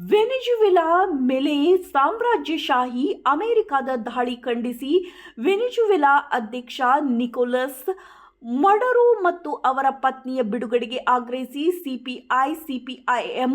ವೆನೆಜುವೆಲಾ ಮೇಲೆ ಸಾಮ್ರಾಜ್ಯಶಾಹಿ ಅಮೆರಿಕದ ದಾಳಿ ಖಂಡಿಸಿ ವೆನೆಜುವೆಲಾ ಅಧ್ಯಕ್ಷ ನಿಕೋಲಸ್ ಮಡುರೋ ಮತ್ತು ಅವರ ಪತ್ನಿಯ ಬಿಡುಗಡೆಗೆ ಆಗ್ರಹಿಸಿ ಸಿಪಿಐ-ಸಿಪಿಐಎಂ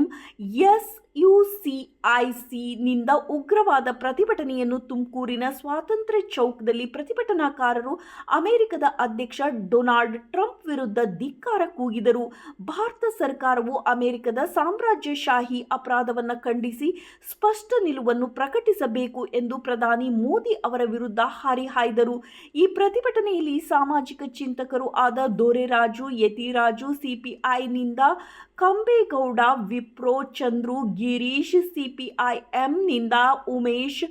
ಎಸ್ಯುಸಿಐಸಿನಿಂದ ಉಗ್ರವಾದ ಪ್ರತಿಭಟನೆಯನ್ನು ತುಮಕೂರಿನ ಸ್ವಾತಂತ್ರ್ಯ ಚೌಕದಲ್ಲಿ ಪ್ರತಿಭಟನಾಕಾರರು ಅಮೆರಿಕದ ಅಧ್ಯಕ್ಷ ಡೊನಾಲ್ಡ್ ಟ್ರಂಪ್ ವಿರುದ್ಧ ಧಿಕ್ಕಾರ ಕೂಗಿದರು. ಭಾರತ ಸರ್ಕಾರವು ಅಮೆರಿಕದ ಸಾಮ್ರಾಜ್ಯಶಾಹಿ ಅಪರಾಧವನ್ನು ಖಂಡಿಸಿ ಸ್ಪಷ್ಟ ನಿಲುವನ್ನು ಪ್ರಕಟಿಸಬೇಕು ಎಂದು ಪ್ರಧಾನಿ ಮೋದಿ ಅವರ ವಿರುದ್ಧ ಹರಿಹಾಯ್ದರು. ಈ ಪ್ರತಿಭಟನೆಯಲ್ಲಿ ಸಾಮಾಜಿಕ ಚಿಂತಕರು ಆದ ದೊರೆರಾಜು ಯತಿರಾಜು, ಸಿಪಿಐನಿಂದ ಕಂಬೇಗೌಡ, ವಿಪ್ರೋ, ಚಂದ್ರು, ಗಿರೀಶ್, ಸಿಪಿಐಎಂನಿಂದ ಉಮೇಶ್,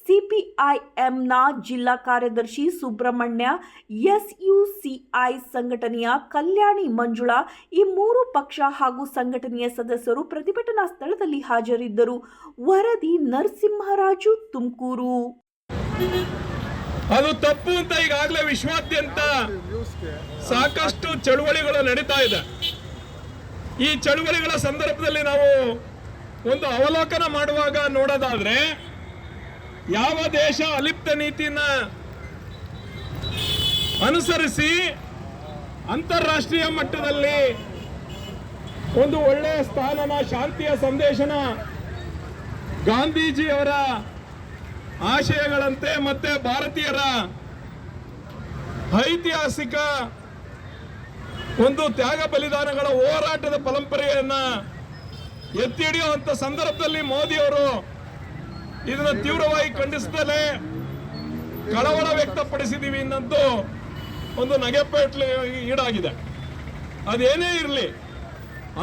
ಸಿಪಿಐಎಂನ ಜಿಲ್ಲಾ ಕಾರ್ಯದರ್ಶಿ ಸುಬ್ರಹ್ಮಣ್ಯ, ಎಸ್ಯುಸಿಐ ಸಂಘಟನೆಯ ಕಲ್ಯಾಣಿ ಮಂಜುಳಾ ಈ ಮೂರು ಪಕ್ಷ ಹಾಗೂ ಸಂಘಟನೆಯ ಸದಸ್ಯರು ಪ್ರತಿಭಟನಾ ಸ್ಥಳದಲ್ಲಿ ಹಾಜರಿದ್ದರು. ವರದಿ ನರಸಿಂಹರಾಜು, ತುಮಕೂರು. ಅದು ತಪ್ಪು ಅಂತ ಈಗಾಗಲೇ ವಿಶ್ವಾದ್ಯಂತ ಸಾಕಷ್ಟು ಚಳುವಳಿಗಳು ನಡೀತಾ ಇದೆ. ಈ ಚಳುವಳಿಗಳ ಸಂದರ್ಭದಲ್ಲಿ ನಾವು ಒಂದು ಅವಲೋಕನ ಮಾಡುವಾಗ ನೋಡೋದಾದ್ರೆ, ಯಾವ ದೇಶ ಅಲಿಪ್ತ ನೀತಿನ ಅನುಸರಿಸಿ ಅಂತಾರಾಷ್ಟ್ರೀಯ ಮಟ್ಟದಲ್ಲಿ ಒಂದು ಒಳ್ಳೆಯ ಸ್ಥಾನನ, ಶಾಂತಿಯ ಸಂದೇಶನ ಗಾಂಧೀಜಿಯವರ ಆಶಯಗಳಂತೆ ಮತ್ತೆ ಭಾರತೀಯರ ಐತಿಹಾಸಿಕ ಒಂದು ತ್ಯಾಗ ಬಲಿದಾನಗಳ ಹೋರಾಟದ ಪರಂಪರೆಯನ್ನ ಎತ್ತಿ ಹಿಡಿಯುವಂತ ಸಂದರ್ಭದಲ್ಲಿ ಮೋದಿಯವರು ಇದನ್ನು ತೀವ್ರವಾಗಿ ಖಂಡಿಸುತ್ತಲೇ ಕಳವಳ ವ್ಯಕ್ತಪಡಿಸಿದೀವಿ ಅನ್ನೋದು ಒಂದು ನಗೆಪೇಟ್ಲೆ ಈಡಾಗಿದೆ. ಅದೇನೇ ಇರಲಿ,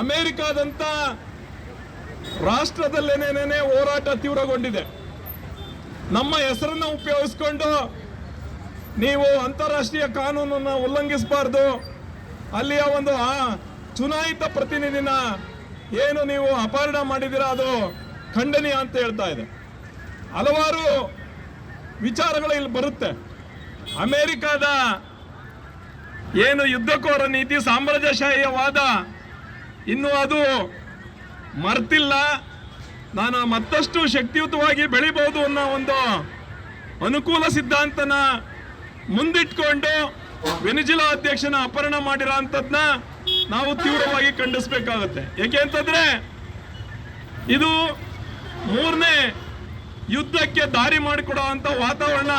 ಅಮೆರಿಕಾದಂತ ರಾಷ್ಟ್ರದಲ್ಲೇನೇನೇ ಹೋರಾಟ ತೀವ್ರಗೊಂಡಿದೆ. ನಮ್ಮ ಹೆಸರನ್ನ ಉಪಯೋಗಿಸ್ಕೊಂಡು ನೀವು ಅಂತಾರಾಷ್ಟ್ರೀಯ ಕಾನೂನನ್ನು ಉಲ್ಲಂಘಿಸಬಾರ್ದು, ಅಲ್ಲಿಯ ಒಂದು ಚುನಾಯಿತ ಪ್ರತಿನಿಧಿನ ಏನು ನೀವು ಅಪಹರಣ ಮಾಡಿದ್ದೀರಾ ಅದು ಖಂಡನೀಯ ಅಂತ ಹೇಳ್ತಾ ಇದೆ. ಹಲವಾರು ವಿಚಾರಗಳು ಇಲ್ಲಿ ಬರುತ್ತೆ. ಅಮೆರಿಕದ ಏನು ಯುದ್ಧಕೋರ ನೀತಿ, ಸಾಮ್ರಾಜ್ಯಶಾಹಿವಾದ ಇನ್ನೂ ಅದು ಮರ್ತಿಲ್ಲ. ನಾನು ಮತ್ತಷ್ಟು ಶಕ್ತಿಯುತವಾಗಿ ಬೆಳಿಬಹುದು ಅನ್ನೋ ಒಂದು ಅನುಕೂಲ ಸಿದ್ಧಾಂತನ ಮುಂದಿಟ್ಕೊಂಡು ವೆನೆಜುವೆಲಾ ಅಧ್ಯಕ್ಷನ ಅಪಹರಣ ಮಾಡಿರೋ ಅಂಥದ್ನ ನಾವು ತೀವ್ರವಾಗಿ ಖಂಡಿಸಬೇಕಾಗುತ್ತೆ. ಏಕೆ ಅಂತಂದ್ರೆ ಇದು ಮೂರನೇ ಯುದ್ಧಕ್ಕೆ ದಾರಿ ಮಾಡಿಕೊಡುವಂಥ ವಾತಾವರಣ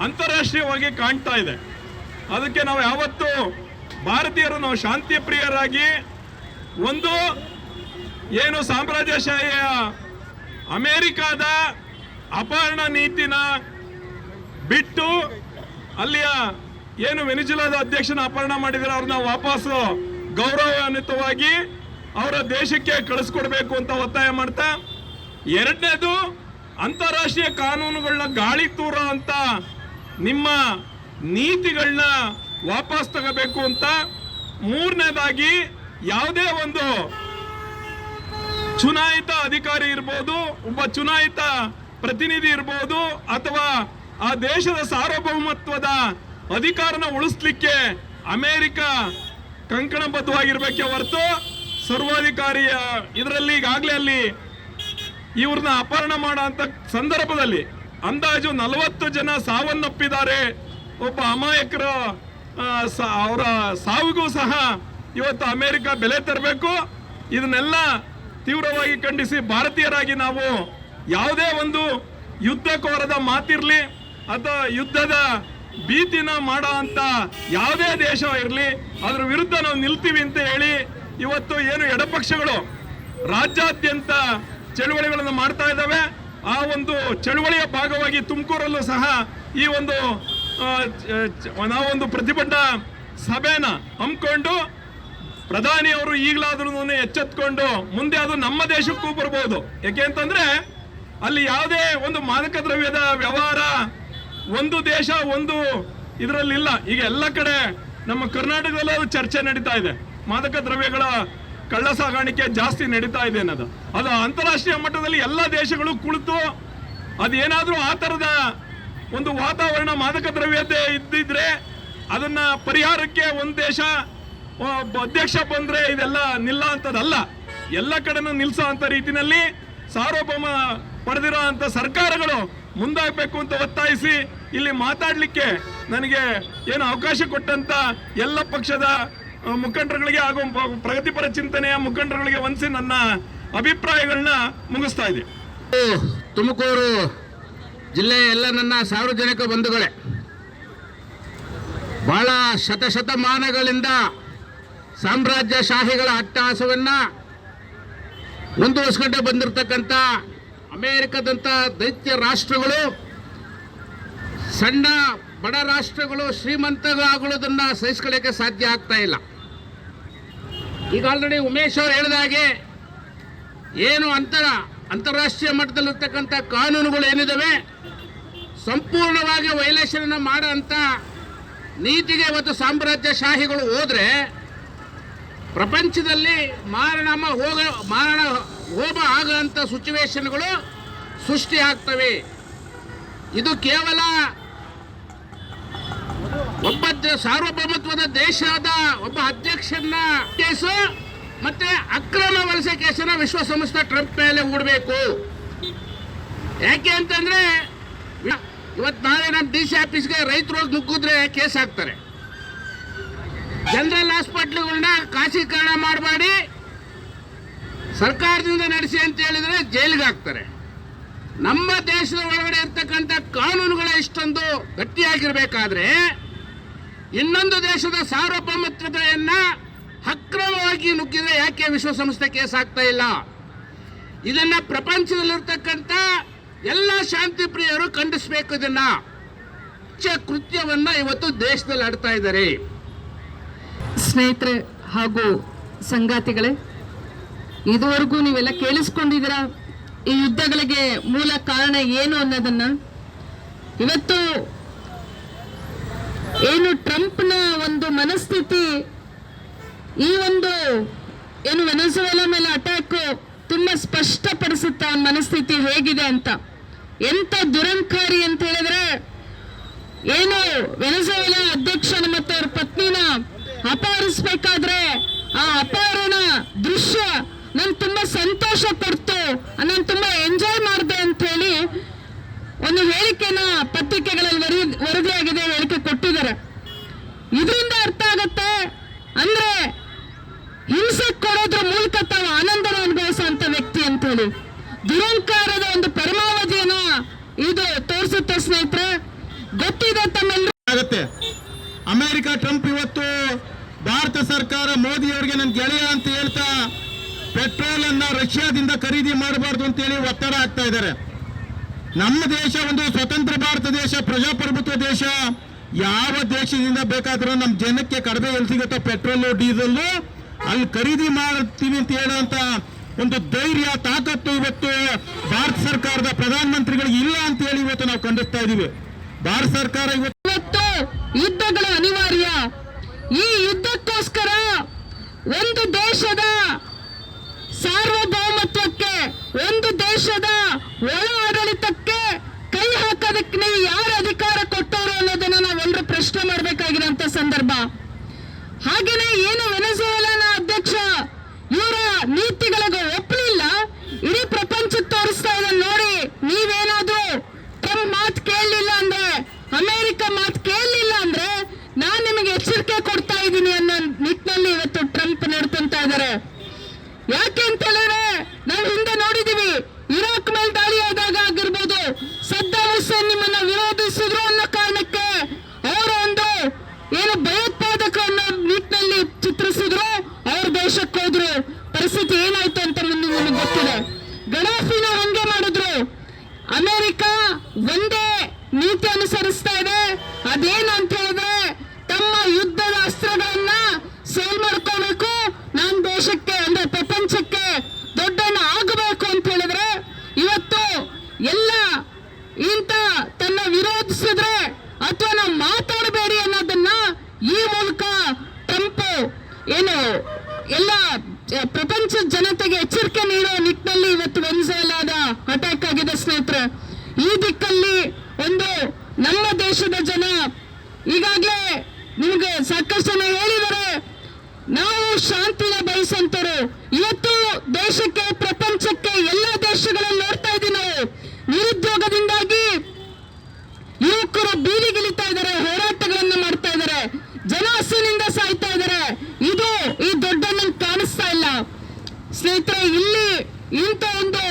ಅಂತಾರಾಷ್ಟ್ರೀಯವಾಗಿ ಕಾಣ್ತಾ ಇದೆ. ಅದಕ್ಕೆ ನಾವು ಯಾವತ್ತೂ ಭಾರತೀಯರು ನಾವು ಶಾಂತಿ ಪ್ರಿಯರಾಗಿ ಒಂದು ಏನು ಸಾಮ್ರಾಜ್ಯಶಾಹಿಯ ಅಮೆರಿಕದ ಅಪಹರಣ ನೀತಿನ ಬಿಟ್ಟು ಅಲ್ಲಿಯ ಏನು ವೆನೆಜುವೆಲಾದ ಅಧ್ಯಕ್ಷನ ಅಪಹರಣ ಮಾಡಿದರೆ ಅವ್ರನ್ನ ವಾಪಸ್ಸು ಗೌರವಾನ್ವಿತವಾಗಿ ಅವರ ದೇಶಕ್ಕೆ ಕಳಿಸ್ಕೊಡ್ಬೇಕು ಅಂತ ಒತ್ತಾಯ ಮಾಡ್ತಾ, ಎರಡನೇದು ಅಂತಾರಾಷ್ಟ್ರೀಯ ಕಾನೂನುಗಳನ್ನ ಗಾಳಿ ತೂರೋ ಅಂತ ನಿಮ್ಮ ನೀತಿಗಳನ್ನ ವಾಪಸ್ ತಗೋಬೇಕು ಅಂತ, ಮೂರನೇದಾಗಿ ಯಾವುದೇ ಒಂದು ಚುನಾಯಿತ ಅಧಿಕಾರಿ ಇರ್ಬೋದು, ಒಬ್ಬ ಚುನಾಯಿತ ಪ್ರತಿನಿಧಿ ಇರ್ಬೋದು, ಅಥವಾ ಆ ದೇಶದ ಸಾರ್ವಭೌಮತ್ವದ ಅಧಿಕಾರನ ಉಳಿಸ್ಲಿಕ್ಕೆ ಅಮೆರಿಕ ಕಂಕಣಬದ್ಧವಾಗಿರ್ಬೇಕೆ ಹೊರತು ಸರ್ವಾಧಿಕಾರಿಯ ಇದರಲ್ಲಿ ಈಗಾಗಲೇ ಅಲ್ಲಿ ಇವ್ರನ್ನ ಅಪಹರಣ ಮಾಡೋ ಅಂತ ಸಂದರ್ಭದಲ್ಲಿ ಅಂದಾಜು 40 ಜನ ಸಾವನ್ನಪ್ಪಿದ್ದಾರೆ. ಒಬ್ಬ ಅಮಾಯಕರ ಅವರ ಸಾವಿಗೂ ಸಹ ಇವತ್ತು ಅಮೆರಿಕ ಬೆಲೆ ತರಬೇಕು. ಇದನ್ನೆಲ್ಲ ತೀವ್ರವಾಗಿ ಖಂಡಿಸಿ ಭಾರತೀಯರಾಗಿ ನಾವು ಯಾವುದೇ ಒಂದು ಯುದ್ಧಕೋರದ ಮಾತಿರಲಿ ಅಥವಾ ಯುದ್ಧದ ಭೀತಿನ ಮಾಡೋ ಅಂತ ಯಾವುದೇ ದೇಶ ಇರಲಿ ಅದರ ವಿರುದ್ಧ ನಾವು ನಿಲ್ತೀವಿ ಅಂತ ಹೇಳಿ ಇವತ್ತು ಏನು ಎಡಪಕ್ಷಗಳು ರಾಜ್ಯಾದ್ಯಂತ ಚಳುವಳಿಗಳನ್ನು ಮಾಡ್ತಾ ಇದ್ದಾವೆ. ಆ ಒಂದು ಚಳುವಳಿಯ ಭಾಗವಾಗಿ ತುಮಕೂರಲ್ಲೂ ಸಹ ಈ ಒಂದು ನಾವೊಂದು ಪ್ರತಿಭಟನಾ ಸಭೆನ ಹಮ್ಮಿಕೊಂಡು ಪ್ರಧಾನಿಯವರು ಈಗಲಾದ್ರೂ ಎಚ್ಚೆತ್ಕೊಂಡು ಮುಂದೆ ಅದು ನಮ್ಮ ದೇಶಕ್ಕೂ ಬರ್ಬೋದು. ಯಾಕೆ ಅಂತಂದ್ರೆ ಅಲ್ಲಿ ಯಾವುದೇ ಒಂದು ಮಾದಕ ದ್ರವ್ಯದ ವ್ಯವಹಾರ ಒಂದು ದೇಶ ಒಂದು ಇದರಲ್ಲಿಲ್ಲ. ಈಗ ಎಲ್ಲ ಕಡೆ ನಮ್ಮ ಕರ್ನಾಟಕದಲ್ಲೂ ಅದು ಚರ್ಚೆ ನಡೀತಾ ಇದೆ. ಮಾದಕ ದ್ರವ್ಯಗಳ ಕಳ್ಳ ಸಾಗಾಣಿಕೆ ಜಾಸ್ತಿ ನಡೀತಾ ಇದೆ ಅನ್ನೋದು. ಅದು ಅಂತಾರಾಷ್ಟ್ರೀಯ ಮಟ್ಟದಲ್ಲಿ ಎಲ್ಲ ದೇಶಗಳು ಕುಳಿತು ಅದೇನಾದ್ರೂ ಆ ಥರದ ಒಂದು ವಾತಾವರಣ ಮಾದಕ ದ್ರವ್ಯತೆ ಇದ್ದಿದ್ರೆ ಅದನ್ನ ಪರಿಹಾರಕ್ಕೆ ಒಂದು ದೇಶ ಅಧ್ಯಕ್ಷ ಬಂದ್ರೆ ಇದೆಲ್ಲ ನಿಲ್ಲ ಅಂತದಲ್ಲ, ಎಲ್ಲ ಕಡೆನೂ ನಿಲ್ಸೋ ಅಂತ ರೀತಿನಲ್ಲಿ ಸಾರ್ವಭೌಮ ಪಡೆದಿರೋ ಅಂತ ಸರ್ಕಾರಗಳು ಮುಂದಾಗಬೇಕು ಅಂತ ಒತ್ತಾಯಿಸಿ ಇಲ್ಲಿ ಮಾತಾಡಲಿಕ್ಕೆ ನನಗೆ ಏನು ಅವಕಾಶ ಕೊಟ್ಟಂತ ಎಲ್ಲ ಪಕ್ಷದ ಮುಖಂಡರುಗಳಿಗೆ ಹಾಗೂ ಪ್ರಗತಿಪರ ಚಿಂತನೆಯ ಮುಖಂಡರುಗಳಿಗೆ ವಂದಿಸಿ ನನ್ನ ಅಭಿಪ್ರಾಯಗಳನ್ನ ಮುಗಿಸ್ತಾ ಇದ್ದೀನಿ. ತುಮಕೂರು ಜಿಲ್ಲೆಯ ಎಲ್ಲ ನನ್ನ ಸಾರ್ವಜನಿಕ ಬಂಧುಗಳೇ, ಬಹಳ ಶತಶತಮಾನಗಳಿಂದ ಸಾಮ್ರಾಜ್ಯಶಾಹಿಗಳ ಅಟ್ಟಹಾಸವನ್ನು ಮುಂದುವರಿಸಿಕೊಂಡೇ ಬಂದಿರತಕ್ಕಂಥ ಅಮೇರಿಕದಂಥ ದೈತ್ಯ ರಾಷ್ಟ್ರಗಳು ಸಣ್ಣ ಬಡ ರಾಷ್ಟ್ರಗಳು ಶ್ರೀಮಂತಗಳಾಗುವುದನ್ನು ಸಹಿಸ್ಕೊಳ್ಳೋಕ್ಕೆ ಸಾಧ್ಯ ಆಗ್ತಾ ಇಲ್ಲ. ಈಗ ಆಲ್ರೆಡಿ ಉಮೇಶ್ ಅವರು ಹೇಳಿದ ಹಾಗೆ ಏನು ಅಂತಾರಾಷ್ಟ್ರೀಯ ಮಟ್ಟದಲ್ಲಿರ್ತಕ್ಕಂಥ ಕಾನೂನುಗಳು ಏನಿದ್ದಾವೆ ಸಂಪೂರ್ಣವಾಗಿ ವೈಲೇಷನ್ ಮಾಡೋಂಥ ನೀತಿಗೆ ಇವತ್ತು ಸಾಮ್ರಾಜ್ಯಶಾಹಿಗಳು ಹೋದರೆ ಪ್ರಪಂಚದಲ್ಲಿ ಮಾರಣ ಹೋಮ ಆಗೋಂಥ ಸಿಚುವೇಶನ್ಗಳು ಸೃಷ್ಟಿ ಆಗ್ತವೆ. ಇದು ಕೇವಲ ಒಬ್ಬ ಸಾರ್ವಭೌಮತ್ವದ ದೇಶದ ಒಬ್ಬ ಅಧ್ಯಕ್ಷನ ಕೇಸು ಮತ್ತೆ ಅಕ್ರಮ ವಲಸೆ ಕೇಸನ್ನ ವಿಶ್ವಸಂಸ್ಥೆ ಟ್ರಂಪ್ ಮೇಲೆ ಹೂಡಬೇಕು. ಯಾಕೆ ಅಂತಂದ್ರೆ ಇವತ್ತು ನಾಳೆ ನಮ್ಮ DC ಆಫೀಸ್ಗೆ ರೈತರು ಹೋಗಿ ನುಗ್ಗಿದ್ರೆ ಕೇಸ್ ಹಾಕ್ತಾರೆ. ಜನರಲ್ ಹಾಸ್ಪಿಟ್ಲ್ಗಳನ್ನ ಖಾಸಗೀಕರಣ ಮಾಡಬೇಡಿ, ಸರ್ಕಾರದಿಂದ ನಡೆಸಿ ಅಂತ ಹೇಳಿದ್ರೆ ಜೈಲಿಗೆ ಹಾಕ್ತಾರೆ. ನಮ್ಮ ದೇಶದ ಒಳಗಡೆ ಇರ್ತಕ್ಕಂಥ ಕಾನೂನುಗಳು ಇಷ್ಟೊಂದು ಗಟ್ಟಿಯಾಗಿರ್ಬೇಕಾದ್ರೆ ಇನ್ನೊಂದು ದೇಶದ ಸಾರ್ವಭೌಮತ್ವತೆಯನ್ನ ಅಕ್ರಮವಾಗಿ ನುಗ್ಗಿದ್ರೆ ಯಾಕೆ ವಿಶ್ವಸಂಸ್ಥೆ ಕೇಸ್ ಆಗ್ತಾ ಇಲ್ಲ? ಇದನ್ನ ಪ್ರಪಂಚದಲ್ಲಿರ್ತಕ್ಕಂಥ ಎಲ್ಲ ಶಾಂತಿ ಪ್ರಿಯರು ಖಂಡಿಸಬೇಕು. ಇದನ್ನ ಕೃತ್ಯವನ್ನ ಇವತ್ತು ದೇಶದಲ್ಲಿ ಆಡ್ತಾ ಇದ್ದಾರೆ. ಸ್ನೇಹಿತರೆ ಹಾಗೂ ಸಂಗಾತಿಗಳೇ, ಇದುವರೆಗೂ ನೀವೆಲ್ಲ ಕೇಳಿಸ್ಕೊಂಡಿದ್ದೀರಾ ಈ ಯುದ್ಧಗಳಿಗೆ ಮೂಲ ಕಾರಣ ಏನು ಅನ್ನೋದನ್ನ. ಇವತ್ತು ಏನು ಟ್ರಂಪ್ನ ಒಂದು ಮನಸ್ಥಿತಿ, ಈ ಒಂದು ಏನು ವೆನೆಜುವೆಲಾ ಮೇಲೆ ಅಟ್ಯಾಕ್ ತುಂಬಾ ಸ್ಪಷ್ಟಪಡಿಸುತ್ತೆ ಅವನ ಮನಸ್ಥಿತಿ ಹೇಗಿದೆ ಅಂತ. ಎಂತ ದುರಂಕಾರಿ ಅಂತ ಹೇಳಿದ್ರೆ, ಏನು ವೆನೆಜುವೆಲಾ ಅಧ್ಯಕ್ಷನ ಮತ್ತು ಅವ್ರ ಪತ್ನಿನ ಅಪಹರಿಸಬೇಕಾದ್ರೆ ಆ ಅಪಹರಣ ದೃಶ್ಯ ನನ್ ತುಂಬಾ ಸಂತೋಷ ಪಡ್ತು, ನಾನು ತುಂಬಾ ಎಂಜಾಯ್ ಮಾಡಿದೆ ಅಂತ ಹೇಳಿ ಒಂದು ಹೇಳಿಕೆನ ಪತ್ರಿಕೆಗಳಲ್ಲಿ ವರದಿಯಾಗಿದೆ, ಹೇಳಿಕೆ ಕೊಟ್ಟಿದ್ದಾರೆ. ಇದರಿಂದ ಅರ್ಥ ಆಗತ್ತೆ ಅಂದ್ರೆ ಹಿಂಸೆ ಕೊಡೋದ್ರ ಮೂಲಕ ತಾವು ಆನಂದನ ಅನುಭವಿಸುವಂತ ವ್ಯಕ್ತಿ ಅಂತ ಹೇಳಿ ದುರಂಕಾರದ ಒಂದು ಪರಮಾವಧಿಯನ್ನ ಇದು ತೋರಿಸುತ್ತೆ. ಸ್ನೇಹಿತರೆ, ಗೊತ್ತಿದೆ ತಮ್ಮೆಲ್ಲರೂ ಆಗುತ್ತೆ. ಅಮೆರಿಕ ಟ್ರಂಪ್ ಇವತ್ತು ಭಾರತ ಸರ್ಕಾರ ಮೋದಿ ಅವರಿಗೆ ನನ್ನ ಗೆಳೆಯ ಅಂತ ಹೇಳ್ತಾ ಪೆಟ್ರೋಲ್ ಅನ್ನ ರಷ್ಯಾದಿಂದ ಖರೀದಿ ಮಾಡಬಾರ್ದು ಅಂತ ಹೇಳಿ ಒತ್ತಡ ಆಗ್ತಾ ಇದ್ದಾರೆ. ನಮ್ಮ ದೇಶ ಒಂದು ಸ್ವತಂತ್ರ ಭಾರತ ದೇಶ, ಪ್ರಜಾಪ್ರಭುತ್ವ ದೇಶ. ಯಾವ ದೇಶದಿಂದ ಬೇಕಾದ್ರೂ ನಮ್ಮ ಜನಕ್ಕೆ ಕಡಿಮೆ ಎಲ್ಲಿ ಸಿಗುತ್ತೋ ಪೆಟ್ರೋಲು ಡೀಸೆಲ್ ಅಲ್ಲಿ ಖರೀದಿ ಮಾಡ್ತೀವಿ ಅಂತ ಹೇಳುವಂತ ಒಂದು ಧೈರ್ಯ ತಾಕತ್ತು ಇವತ್ತು ಭಾರತ ಸರ್ಕಾರದ ಪ್ರಧಾನಮಂತ್ರಿಗಳಿಗೆ ಇಲ್ಲ ಅಂತ ಹೇಳಿ ಇವತ್ತು ನಾವು ಖಂಡಿಸ್ತಾ ಇದೀವಿ. ಭಾರತ ಸರ್ಕಾರ ಇವತ್ತು ಯುದ್ಧಗಳು ಅನಿವಾರ್ಯ. ಈ ಯುದ್ಧಕ್ಕೋಸ್ಕರ ಒಂದು ದೇಶದ ಸಾರ್ವಭೌಮತ್ವಕ್ಕೆ, ಒಂದು ದೇಶದ ಒಳ ಆಡಳಿತಕ್ಕೆ ಕೈ ಹಾಕೋದಕ್ಕೆ ನೀವು ಯಾರು ಅಧಿಕಾರ ಕೊಟ್ಟವರು ಅನ್ನೋದನ್ನ ನಾವೆಲ್ಲರೂ ಪ್ರಶ್ನೆ ಮಾಡಬೇಕಾಗಿರೋಂಥ ಸಂದರ್ಭ. ಹಾಗೇನೆ ಏನು ವೆನೆಜುವೆಲಾನ ಅಧ್ಯಕ್ಷ ಇವರ ನೀತಿಗಳಿಗೆ ಒಪ್ಪಲಿಲ್ಲ, ಇಡೀ ಪ್ರಪಂಚಕ್ಕೆ ತೋರಿಸ್ತಾ ಇದೆ. ನೋಡಿ, ನೀವೇನಾದ್ರೂ ಟ್ರಂಪ್ ಮಾತು ಕೇಳಲಿಲ್ಲ ಅಂದ್ರೆ, ಅಮೆರಿಕ ಮಾತು ಕೇಳಲಿಲ್ಲ ಅಂದ್ರೆ ನಾನ್ ನಿಮಗೆ ಎಚ್ಚರಿಕೆ ಕೊಡ್ತಾ ಇದ್ದೀನಿ ಅನ್ನೋ ನಿಟ್ಟಿನಲ್ಲಿ ಇವತ್ತು ಟ್ರಂಪ್ ನಡ್ಕೊಂತ ಇದ್ದಾರೆ. ಯಾಕೆ ಅಂತ ಹೇಳಿದ್ರೆ ನಾವು ಹಿಂದೆ ನೋಡಿದೀವಿ, ಇರಾಕ್ ಮೇಲೆ ದಾಳಿ ಆದಾಗ ಆಗಿರ್ಬೋದು, ಸದ್ದಾಂ ಹುಸೇನ್ ನಿಮ್ಮನ್ನ ವಿರೋಧಿಸಿದ್ರು ಅನ್ನೋ ಕಾರಣಕ್ಕೆ ಅವರ ಒಂದು ಏನು ಭಯೋತ್ಪಾದಕ ಅನ್ನೋ ನಿಟ್ಟಿನಲ್ಲಿ ಚಿತ್ರಿಸಿದ್ರು, ಅವ್ರ ದೇಶಕ್ಕೆ ಹೋದ್ರು. ಪರಿಸ್ಥಿತಿ ಏನಾಯ್ತು ಅಂತ ಮುಂದೆ ನಿಮಗೆ ಗೊತ್ತಿದೆ. ಗಡಾಫಿನ ಹಂಗೆ ಮಾಡಿದ್ರು. ಅಮೆರಿಕ ಒಂದೇ ನೀತಿ ಅನುಸರಿಸ್ತಾ ಇದೆ. ಅದೇನು ಅಂತ ಹೇಳಿದ್ರೆ ತಮ್ಮ ಯುದ್ಧದ ಅಸ್ತ್ರಗಳನ್ನ ಸೇಲ್ ಮಾಡ್ಕೋಬೇಕು, ನಮ್ಮ ದೇಶಕ್ಕೆ ಅಂದ್ರೆ ಪ್ರಪಂಚಕ್ಕೆ ದೊಡ್ಡಣ್ಣ ಆಗಬೇಕು ಅಂತ ಹೇಳಿದ್ರೆ ಇವತ್ತು ಎಲ್ಲ ಇಂತ ತನ್ನ ವಿರೋಧಿಸಿದ್ರೆ ಅಥವಾ ನಾವು ಮಾತಾಡಬೇಡಿ ಅನ್ನೋದನ್ನ ಈ ಮೂಲಕ ಟ್ರಂಪ್ ಏನು ಎಲ್ಲ ಪ್ರಪಂಚದ ಜನತೆಗೆ ಎಚ್ಚರಿಕೆ ನೀಡುವ ನಿಟ್ಟಿನಲ್ಲಿ ಇವತ್ತು ವೆನೆಜುವೆಲಾದ ಅಟ್ಯಾಕ್ ಆಗಿದೆ. ಸ್ನೇಹಿತರೆ, ಈ ದಿಕ್ಕಲ್ಲಿ ಒಂದು ನಮ್ಮ ದೇಶದ ಜನ ಈಗಾಗಲೇ ನಿಮಗೆ ಸಾಕಷ್ಟು ಜನ ಹೇಳಿದ್ದಾರೆ, ನಾವು ಶಾಂತಿನ ಬಯಸಂತರು. ಇವತ್ತು ದೇಶಕ್ಕೆ ಪ್ರಪಂಚ ಪ್ರಪಂಚಕ್ಕೆ ಎಲ್ಲ ದೇಶಗಳಲ್ಲಿ ನೋಡ್ತಾ ಇದ್ದೀವಿ ನಾವು. ನಿರುದ್ಯೋಗದಿಂದಾಗಿ ಯುವಕರು ಬೀದಿಗಿಳಿತಾ ಇದ್ದಾರೆ, ಹೋರಾಟಗಳನ್ನ ಮಾಡ್ತಾ ಇದ್ದಾರೆ, ಜನ ಹಸಿವಿನಿಂದ ಸಾಯ್ತಾ ಇದ್ದಾರೆ. ಇದು ಈ ದೊಡ್ಡ ನಮ್ಗೆ ಕಾಣಿಸ್ತಾ ಇಲ್ಲ ಸ್ನೇಹಿತರೆ. ಇಲ್ಲಿ ಇಂಥ ಒಂದು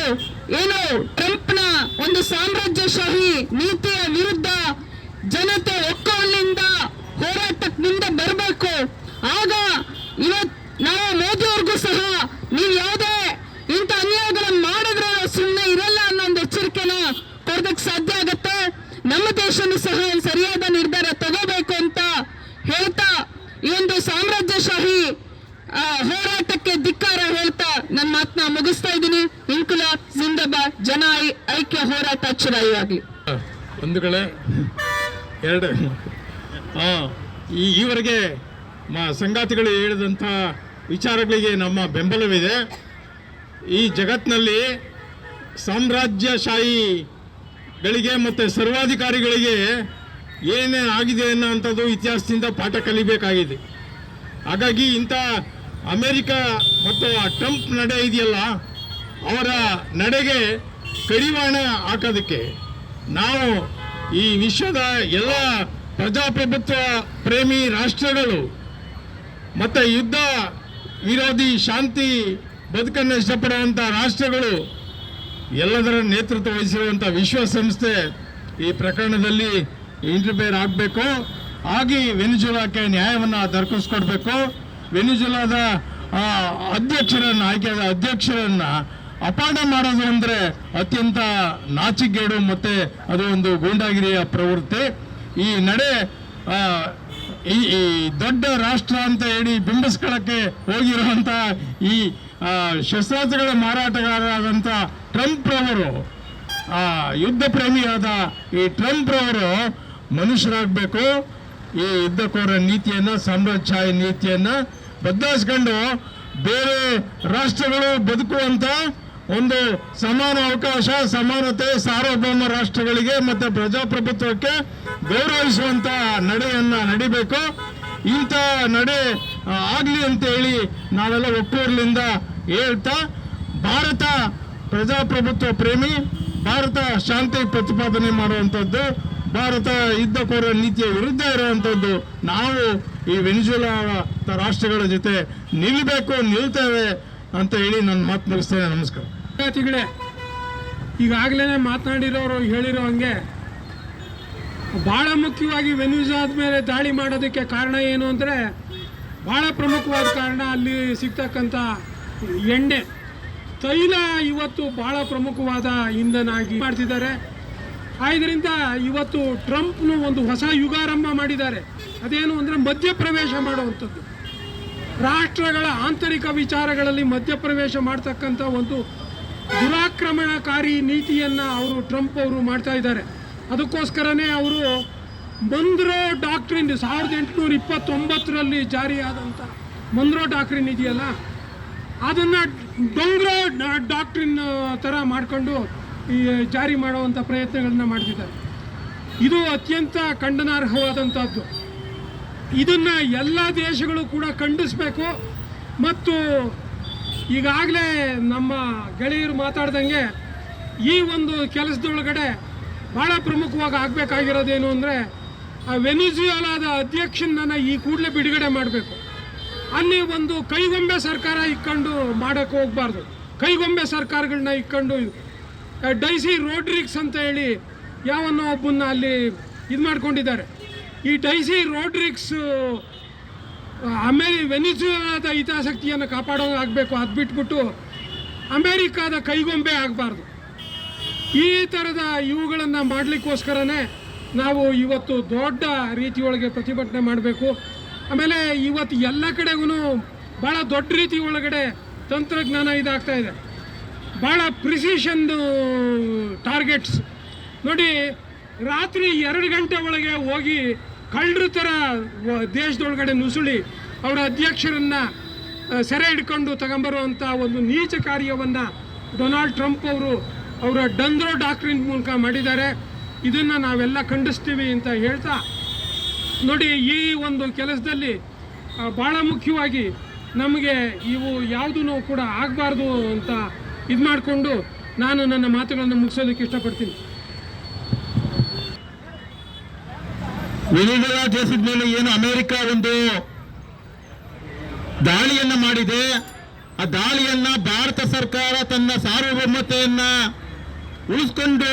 ಏನು ಟ್ರಂಪ್ನ ಒಂದು ಸಾಮ್ರಾಜ್ಯಶಾಹಿ ನೀತಿಯ ವಿರುದ್ಧ ಜನತೆ ಒಕ್ಕಲಿಂದ ಹೋರಾಟಕ್ಕೆ ಮುಂದೆ ಬರಬೇಕು. ಆಗ ಇವತ್ತು ನಾವು ಮೋದಿಯವ್ರಿಗೂ ಸಹ ನೀವು ಯಾವುದೇ ಇಂಥ ಅನ್ಯಾಯಗಳನ್ನು ಮಾಡಿದ್ರೆ ಸುಮ್ಮನೆ ಇರಲ್ಲ ಅನ್ನೋ ಒಂದು ಎಚ್ಚರಿಕೆನ ಕೊಡೋದಕ್ಕೆ ಸಾಧ್ಯ ಆಗತ್ತೆ. ನಮ್ಮ ದೇಶನೂ ಸಹ ಸರಿಯಾದ ನಿರ್ಧಾರ ತಗೋಬೇಕು ಅಂತ ಹೇಳ್ತಾ ಈ ಒಂದು ಸಾಮ್ರಾಜ್ಯಶಾಹಿ ಹೋರಾಟಕ್ಕೆ ಧಿಕ್ಕಾರ ಹೇಳ್ತಾ ನನ್ನ ಮಾತನ್ನ ಮುಗಿಸ್ತಾ ಇದ್ದೀನಿ. ಇನ್ಕುಲಾಬ್ ಜಿಂದಾಬಾದ್, ಜನ ಐಕ್ಯ ಹೋರಾಟ ಚಿರಾಯುವಾಗಲಿ. ಬಂಧುಗಳೇ, ಎರಡು ಈವರೆಗೆ ಸಂಗಾತಿಗಳು ಹೇಳಿದಂಥ ವಿಚಾರಗಳಿಗೆ ನಮ್ಮ ಬೆಂಬಲವಿದೆ. ಈ ಜಗತ್ತಿನಲ್ಲಿ ಸಾಮ್ರಾಜ್ಯಶಾಹಿಗಳಿಗೆ ಮತ್ತು ಸರ್ವಾಧಿಕಾರಿಗಳಿಗೆ ಏನೇ ಆಗಿದೆ ಅನ್ನೋಂಥದ್ದು ಇತಿಹಾಸದಿಂದ ಪಾಠ ಕಲಿಬೇಕಾಗಿದೆ. ಹಾಗಾಗಿ ಇಂಥ ಅಮೇರಿಕ ಮತ್ತು ಆ ಟ್ರಂಪ್ ನಡೆ ಇದೆಯಲ್ಲ, ಅವರ ನಡೆಗೆ ಕಡಿವಾಣ ಹಾಕೋದಕ್ಕೆ ನಾವು ಈ ವಿಶ್ವದ ಎಲ್ಲ ಪ್ರಜಾಪ್ರಭುತ್ವ ಪ್ರೇಮಿ ರಾಷ್ಟ್ರಗಳು ಮತ್ತು ಯುದ್ಧ ವಿರೋಧಿ ಶಾಂತಿ ಬದುಕನ್ನು ಇಷ್ಟಪಡುವಂಥ ರಾಷ್ಟ್ರಗಳು ಎಲ್ಲದರ ನೇತೃತ್ವ ವಹಿಸಿರುವಂಥ ವಿಶ್ವಸಂಸ್ಥೆ ಈ ಪ್ರಕರಣದಲ್ಲಿ ಇಂಟರ್ಫಿಯರ್ ಆಗಬೇಕು. ಆಗಿ ವೆನಿಜುಲಾಕ್ಕೆ ನ್ಯಾಯವನ್ನು ದೊರಕಿಸ್ಕೊಡ್ಬೇಕು. ವೆನಿಜುಲಾದ ಅಧ್ಯಕ್ಷರನ್ನು, ಆಯ್ಕೆಯಾದ ಅಧ್ಯಕ್ಷರನ್ನು ಅಪಹರಣ ಮಾಡೋದು ಅಂದರೆ ಅತ್ಯಂತ ನಾಚಿಕೆಗೇಡು ಮತ್ತು ಅದು ಒಂದು ಗೂಂಡಾಗಿರಿಯ ಪ್ರವೃತ್ತಿ. ಈ ನಡೆ ಈ ದೊಡ್ಡ ರಾಷ್ಟ್ರ ಅಂತ ಹೇಳಿ ಬಿಂಬಿಸ್ಕೊಳ್ಳೋಕ್ಕೆ ಹೋಗಿರುವಂಥ ಈ ಶಸ್ತ್ರಾಸ್ತ್ರಗಳ ಮಾರಾಟಗಾರರಾದಂಥ ಟ್ರಂಪ್ ರವರು, ಯುದ್ಧ ಪ್ರೇಮಿಯಾದ ಈ ಟ್ರಂಪ್ ರವರು ಮನುಷ್ಯರಾಗಬೇಕು. ಈ ಯುದ್ಧಕೋರ ನೀತಿಯನ್ನು, ಸಾಮ್ರಾಜ್ಯಶಾಹಿ ನೀತಿಯನ್ನು ಬದಲಾಯಿಸ್ಕೊಂಡು ಬೇರೆ ರಾಷ್ಟ್ರಗಳು ಬದುಕುವಂಥ ಒಂದು ಸಮಾನ ಅವಕಾಶ, ಸಮಾನತೆ, ಸಾರ್ವಭೌಮ ರಾಷ್ಟ್ರಗಳಿಗೆ ಮತ್ತು ಪ್ರಜಾಪ್ರಭುತ್ವಕ್ಕೆ ಗೌರವಿಸುವಂಥ ನಡೆಯನ್ನು ನಡಿಬೇಕು. ಇಂಥ ನಡೆ ಆಗಲಿ ಅಂತ ಹೇಳಿ ನಾವೆಲ್ಲ ಒಕ್ಕೂರಲಿಂದ ಹೇಳ್ತಾ, ಭಾರತ ಪ್ರಜಾಪ್ರಭುತ್ವ ಪ್ರೇಮಿ, ಭಾರತ ಶಾಂತಿ ಪ್ರತಿಪಾದನೆ ಮಾಡುವಂಥದ್ದು, ಭಾರತ ಯುದ್ಧಕೋರ ನೀತಿಯ ವಿರುದ್ಧ ಇರುವಂಥದ್ದು. ನಾವು ಈ ವೆನಿಜುಲಾ ರಾಷ್ಟ್ರಗಳ ಜೊತೆ ನಿಲ್ತೇವೆ ಅಂತ ಹೇಳಿ ನನ್ನ ಮಾತು ಮುಗಿಸ್ತೇನೆ. ನಮಸ್ಕಾರ. ವಿದ್ಯಾರ್ಥಿಗಳೇ, ಈಗಾಗಲೇ ಮಾತನಾಡಿರೋರು ಹೇಳಿರೋ ಹಂಗೆ ಭಾಳ ಮುಖ್ಯವಾಗಿ ವೆನಿಜುಲಾದ ಮೇಲೆ ದಾಳಿ ಮಾಡೋದಕ್ಕೆ ಕಾರಣ ಏನು ಅಂದರೆ, ಭಾಳ ಪ್ರಮುಖವಾದ ಕಾರಣ ಅಲ್ಲಿ ಸಿಗ್ತಕ್ಕಂಥ ಎಣ್ಣೆ, ತೈಲ ಇವತ್ತು ಭಾಳ ಪ್ರಮುಖವಾದ ಇಂಧನ ಆಗಿ ಮಾಡ್ತಿದ್ದಾರೆ. ಆದ್ದರಿಂದ ಇವತ್ತು ಟ್ರಂಪ್ನು ಒಂದು ಹೊಸ ಯುಗಾರಂಭ ಮಾಡಿದ್ದಾರೆ. ಅದೇನು ಅಂದರೆ ಮಧ್ಯಪ್ರವೇಶ ಮಾಡುವಂಥದ್ದು, ರಾಷ್ಟ್ರಗಳ ಆಂತರಿಕ ವಿಚಾರಗಳಲ್ಲಿ ಮಧ್ಯಪ್ರವೇಶ ಮಾಡ್ತಕ್ಕಂಥ ಒಂದು ದುರಾಕ್ರಮಣಕಾರಿ ನೀತಿಯನ್ನು ಟ್ರಂಪ್ ಅವರು ಮಾಡ್ತಾ ಇದ್ದಾರೆ. ಅದಕ್ಕೋಸ್ಕರನೇ ಅವರು ಮೊನ್ರೋ ಡಾಕ್ಟ್ರಿನ್ 1829ರಲ್ಲಿ ಜಾರಿಯಾದಂಥ ಮೊನ್ರೋ ಡಾಕ್ಟ್ರಿನ್ ಇದೆಯಲ್ಲ, ಅದನ್ನು ಡೊಂಗ್ರೋ ಡಾಕ್ಟ್ರಿನ್ ಥರ ಮಾಡಿಕೊಂಡು ಈ ಜಾರಿ ಮಾಡುವಂಥ ಪ್ರಯತ್ನಗಳನ್ನ ಮಾಡ್ತಿದ್ದಾರೆ. ಇದು ಅತ್ಯಂತ ಖಂಡನಾರ್ಹವಾದಂಥದ್ದು. ಇದನ್ನು ಎಲ್ಲ ದೇಶಗಳು ಕೂಡ ಖಂಡಿಸಬೇಕು. ಮತ್ತು ಈಗಾಗಲೇ ನಮ್ಮ ಗೆಳೆಯರು ಮಾತಾಡ್ದಂಗೆ ಈ ಒಂದು ಕೆಲಸದೊಳಗಡೆ ಭಾಳ ಪ್ರಮುಖವಾಗಿ ಆಗಬೇಕಾಗಿರೋದೇನು ಅಂದರೆ, ಆ ವೆನಿಜುಲಾದ ಅಧ್ಯಕ್ಷನನ್ನು ಈ ಕೂಡಲೇ ಬಿಡುಗಡೆ ಮಾಡಬೇಕು. ಅಲ್ಲಿ ಒಂದು ಕೈಗೊಂಬೆ ಸರ್ಕಾರ ಇಕ್ಕೊಂಡು ಮಾಡೋಕ್ಕೆ ಹೋಗಬಾರ್ದು. ಕೈಗೊಂಬೆ ಸರ್ಕಾರಗಳನ್ನ ಇಕ್ಕೊಂಡು ಡೈಸಿ ರೋಡ್ರಿಕ್ಸ್ ಅಂತ ಹೇಳಿ ಯಾವನ್ನೋ ಒಬ್ಬನ್ನ ಅಲ್ಲಿ ಇದು ಮಾಡ್ಕೊಂಡಿದ್ದಾರೆ. ಈ ಡೈಸಿ ರೋಡ್ರಿಕ್ಸ್ ವೆನಿಜುಲಾದ ಹಿತಾಸಕ್ತಿಯನ್ನು ಕಾಪಾಡೋದು ಆಗಬೇಕು. ಅದು ಬಿಟ್ಬಿಟ್ಟು ಅಮೇರಿಕಾದ ಕೈಗೊಂಬೆ ಆಗಬಾರ್ದು. ಈ ಥರದ ಇವುಗಳನ್ನು ಮಾಡಲಿಕ್ಕೋಸ್ಕರನೇ ನಾವು ಇವತ್ತು ದೊಡ್ಡ ರೀತಿಯೊಳಗೆ ಪ್ರತಿಭಟನೆ ಮಾಡಬೇಕು. ಆಮೇಲೆ ಇವತ್ತು ಎಲ್ಲ ಕಡೆಗೂ ಭಾಳ ದೊಡ್ಡ ರೀತಿ ಒಳಗಡೆ ತಂತ್ರಜ್ಞಾನ ಇದಾಗ್ತಾ ಇದೆ. ಭಾಳ ಪ್ರಿಸಿಷನ್ ಟಾರ್ಗೆಟ್ಸ್ ನೋಡಿ, ರಾತ್ರಿ 2 ಗಂಟೆ ಒಳಗೆ ಹೋಗಿ ಕಳ್ಳರ ಥರ ದೇಶದೊಳಗಡೆ ನುಸುಳಿ ಅವರ ಅಧ್ಯಕ್ಷರನ್ನು ಸೆರೆ ಹಿಡ್ಕೊಂಡು ತಗೊಂಬರುವಂಥ ಒಂದು ನೀಚ ಕಾರ್ಯವನ್ನು ಡೊನಾಲ್ಡ್ ಟ್ರಂಪ್ ಅವರ ಡೊಂಗ್ರೋ ಡಾಕ್ಟ್ರಿನ್ ಮೂಲಕ ಮಾಡಿದ್ದಾರೆ. ಇದನ್ನು ನಾವೆಲ್ಲ ಖಂಡಿಸ್ತೀವಿ ಅಂತ ಹೇಳ್ತಾ, ನೋಡಿ ಈ ಒಂದು ಕೆಲಸದಲ್ಲಿ ಭಾಳ ಮುಖ್ಯವಾಗಿ ನಮಗೆ ಇವು ಯಾವುದೂ ಕೂಡ ಆಗಬಾರ್ದು ಅಂತ ಇದು ಮಾಡಿಕೊಂಡು ನಾನು ನನ್ನ ಮಾತುಗಳನ್ನು ಮುಗಿಸೋದಕ್ಕೆ ಇಷ್ಟಪಡ್ತೀನಿ. ವೆನಿಜುಲಾ ದೇಶದ ಮೇಲೆ ಏನು ಅಮೆರಿಕ ಒಂದು ದಾಳಿಯನ್ನ ಮಾಡಿದೆ, ಆ ದಾಳಿಯನ್ನ ಭಾರತ ಸರ್ಕಾರ ತನ್ನ ಸಾರ್ವಭೌಮತೆಯನ್ನ ಉಳಿಸ್ಕೊಂಡು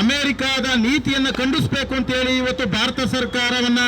ಅಮೆರಿಕದ ನೀತಿಯನ್ನ ಖಂಡಿಸಬೇಕು ಅಂತೇಳಿ ಇವತ್ತು ಭಾರತ ಸರ್ಕಾರವನ್ನ